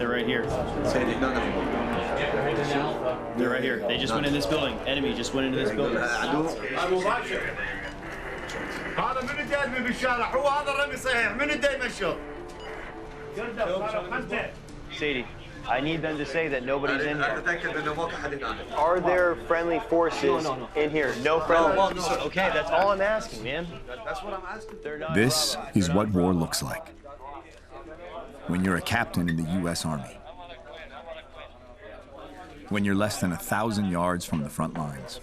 They're right here. They're right here. They just went in this building. Enemy just went into this building. هذا من الدايم بالشارع هو هذا الرمي صحيح من الدايم الشوط Sadie, I need them to say that nobody's in here. Are there friendly forces in here? No friendly. Okay, that's all I'm asking, man. That's what I'm asking. This is what war looks like when you're a captain in the U.S. Army. When you're less than 1,000 yards from the front lines.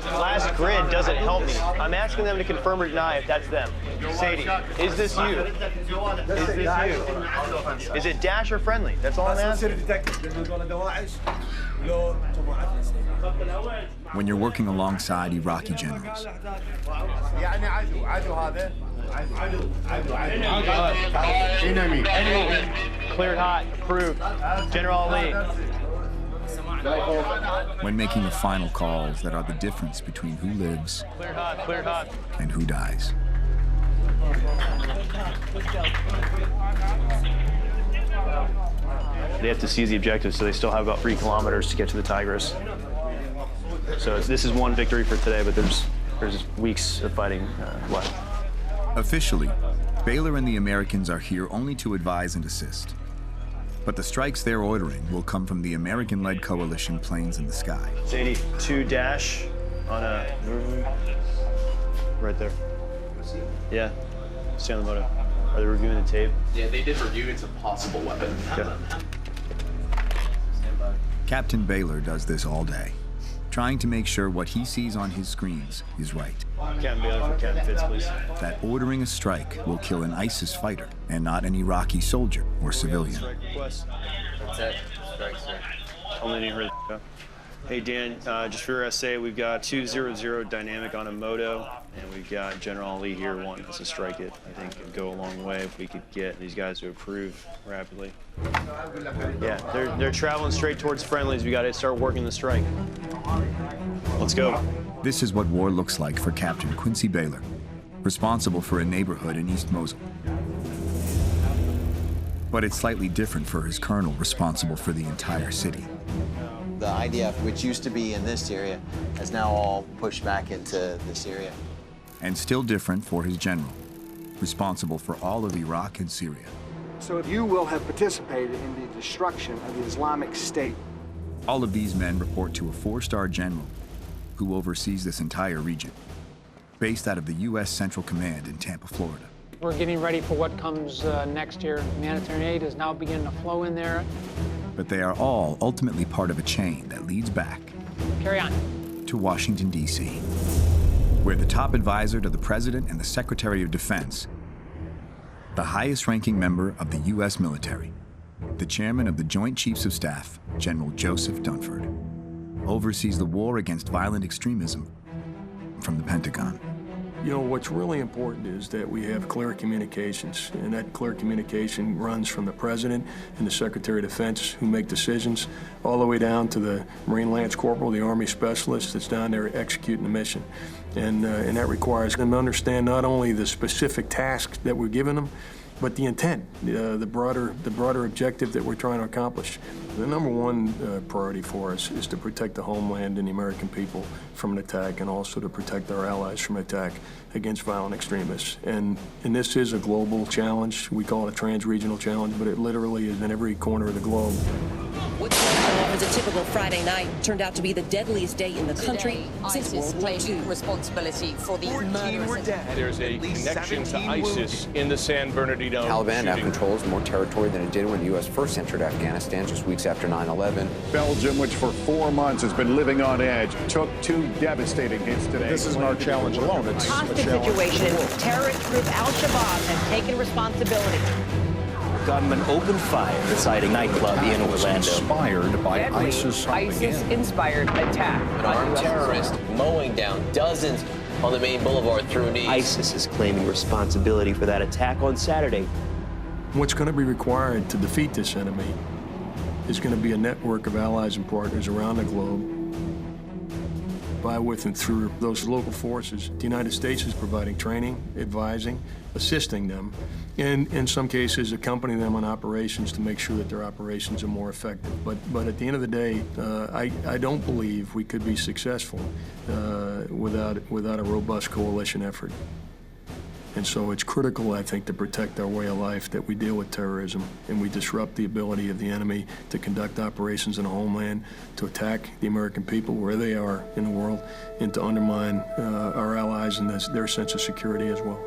Last grid doesn't help me. I'm asking them to confirm or deny if that's them. Sadie, is this you? Is this you? Is it Dash or friendly? That's all I'm asking. When you're working alongside Iraqi generals. Cleared hot, approved. General Ali. When making the final calls that are the difference between who lives and who dies. They have to seize the objective, so they still have about 3 kilometers to get to the Tigris. So this is one victory for today, but there's weeks of fighting left. Officially, Baylor and the Americans are here only to advise and assist. But the strikes they're ordering will come from the American-led coalition planes in the sky. 82 Dash on a... Right there. Yeah, stay on the moto. Are they reviewing the tape? Yeah, they did review. It's a possible weapon. Yeah. Captain Baylor does this all day, trying to make sure what he sees on his screens is right. Captain Baylor for Captain Fitz, please. That ordering a strike will kill an ISIS fighter and not an Iraqi soldier or civilian. Request. That's it. Strike, sir. Only didn't hear the... Hey, Dan, just for your SA, we've got 200 dynamic on a moto, and we've got General Ali here wanting us to strike it. I think it'd go a long way if we could get these guys to approve rapidly. Yeah, they're traveling straight towards friendlies. We got to start working the strike. Let's go. This is what war looks like for Captain Quincy Baylor, responsible for a neighborhood in East Mosul. But it's slightly different for his colonel responsible for the entire city. The IDF, which used to be in this area, has now all pushed back into this area. And still different for his general, responsible for all of Iraq and Syria. So you will have participated in the destruction of the Islamic State. All of these men report to a 4-star general who oversees this entire region, based out of the U.S. Central Command in Tampa, Florida. We're getting ready for what comes next year. Humanitarian aid is now beginning to flow in there. But they are all ultimately part of a chain that leads back Carry on. to Washington, D.C., where the top advisor to the President and the Secretary of Defense, the highest-ranking member of the U.S. military, the Chairman of the Joint Chiefs of Staff, General Joseph Dunford, oversees the war against violent extremism from the Pentagon. You know, what's really important is that we have clear communications, and that clear communication runs from the President and the Secretary of Defense, who make decisions, all the way down to the Marine Lance Corporal, the Army Specialist that's down there executing the mission. And that requires them to understand not only the specific tasks that we're giving them, but the intent, the broader objective that we're trying to accomplish. The number one priority for us is to protect the homeland and the American people from an attack, and also to protect our allies from attack against violent extremists. And this is a global challenge. We call it a trans-regional challenge, but it literally is in every corner of the globe. What started off as a typical Friday night turned out to be the deadliest day in the country since World War II. Responsibility for the murderous. There's a connection to ISIS in the San Bernardino Taliban now controls more territory than it did when the U.S. first entered Afghanistan just weeks after 9/11. Belgium, which for 4 months has been living on edge, took 2 devastating hits today. This isn't our challenge alone. It's a situation in which terrorist group Al-Shabaab has taken responsibility. Gunmen opened fire inside a nightclub in Orlando. Inspired by ISIS-inspired attack. An armed terrorist mowing down dozens on the main boulevard through Nice. ISIS is claiming responsibility for that attack on Saturday. What's going to be required to defeat this enemy is going to be a network of allies and partners around the globe. by, with, and through those local forces. The United States is providing training, advising, assisting them, and in some cases accompanying them on operations to make sure that their operations are more effective. But at the end of the day, I don't believe we could be successful without a robust coalition effort. And so it's critical, I think, to protect our way of life that we deal with terrorism and we disrupt the ability of the enemy to conduct operations in a homeland, to attack the American people where they are in the world, and to undermine our allies and their sense of security as well.